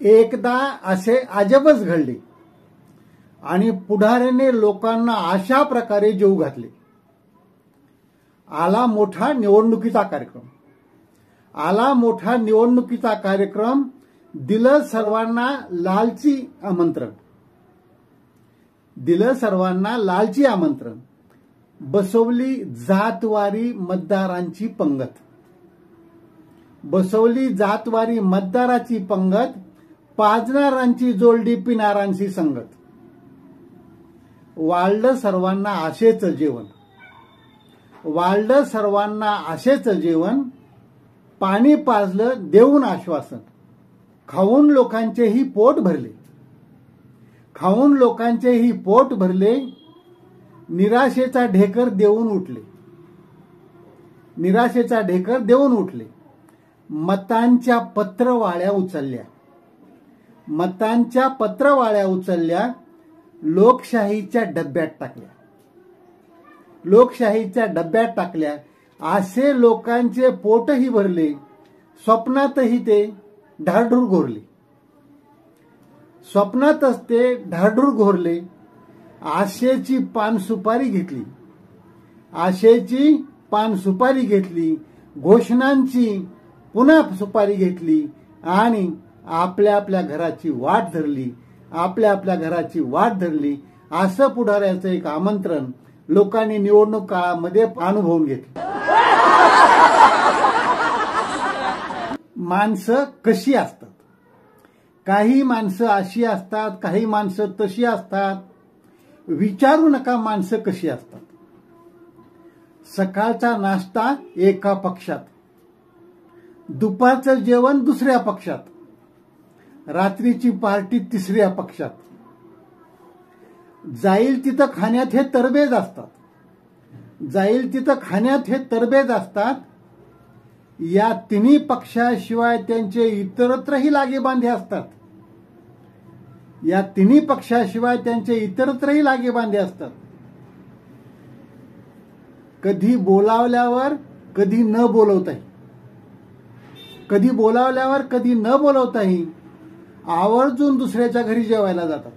एकदा असे अजबच घडले आणि पुढाऱ्याने लोकांना अशा प्रकारे जेवू घातले. आला मोठा निवडणुकीचा कार्यक्रम. दिलं सर्वांना लालची आमंत्रण. बसवली जातवारी मतदाराची पंगत. पाजणारांची जोडली पिणारांची संगत. वाढलं सर्वांना आशेचं जेवण. पाणी पाजलं देऊन आश्वासन. खाऊन लोकांचेही पोट भरले. निराशेचा ढेकर देऊन उठले. मतांच्या पत्रवाळ्या उचलल्या. लोकशाहीच्या डब्यात टाकल्या. असे लोकांचे पोटही भरले. स्वप्नातही ते ढाढूर घोरले. आशेची पानसुपारी घेतली. घोषणांची पुन्हा सुपारी घेतली आणि आपल्या घराची वाट धरली. असं पुढाऱ्याचं एक आमंत्रण लोकांनी निवडणूक काळामध्ये अनुभवून घेतलं. माणसं कशी असतात? काही माणसं अशी असतात, काही माणसं तशी असतात. विचारू नका माणसं कशी असतात. सकाळचा नाश्ता एका पक्षात, दुपारचं जेवण दुसऱ्या पक्षात, रात्रीची पार्टी तिसऱ्या पक्षात. जाईल तिथं खाण्यात हे तरबेज असतात. या तिन्ही पक्षाशिवाय त्यांचे इतरत्रही लागेबांधे असतात. कधी बोलावल्यावर कधी न बोलवताही आवर्जून दुसऱ्याच्या घरी जेवायला जातात.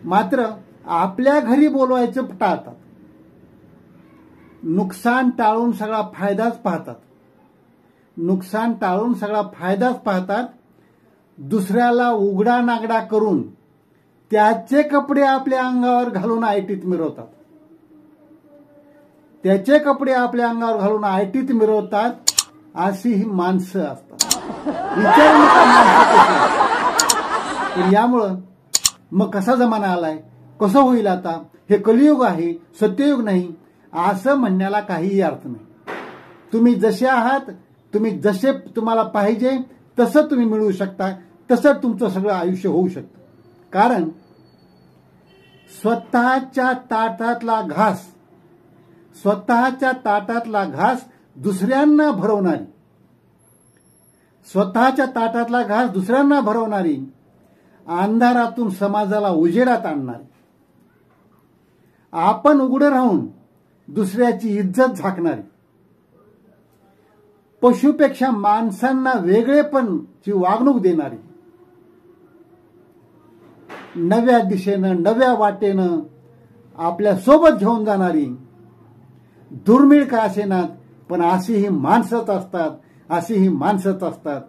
मात्र आपल्या घरी बोलवायचं टाळतात. नुकसान टाळून सगळा फायदाच पाहतात. दुसऱ्याला उघडा नागडा करून त्याचे कपडे आपल्या अंगावर घालून आयटीत मिरवतात. अशी ही माणसं असतात. विचारू नका माणसं कशी. यामुळं मग कसा जमाना आलाय, कसं होईल आता, हे कलियुग आहे, सत्ययुग नाही, असं म्हणण्याला काहीही अर्थ नाही. तुम्ही जसे आहात, जसे तुम्हाला पाहिजे तसं तुम्ही मिळवू शकता. तसं तुमचं सगळं आयुष्य होऊ शकतं. कारण स्वतःच्या ताटातला घास दुसऱ्यांना भरवणारी, अंधारातून समाजाला उजेडात आणणारी, आपण उघडं राहून दुसऱ्याची इज्जत झाकणारी, पशुपेक्षा माणसांना वेगळेपणची वागणूक देणारी, नव्या दिशेनं नव्या वाटेनं आपल्या सोबत घेऊन जाणारी, दुर्मिळ का असेनात पण अशी ही माणसंच असतात.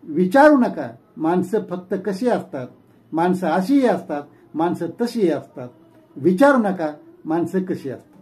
विचारू नका माणसं फक्त कशी असतात. माणसं अशीही असतात, माणसं तशीही असतात. विचारू नका माणसं कशी असतात.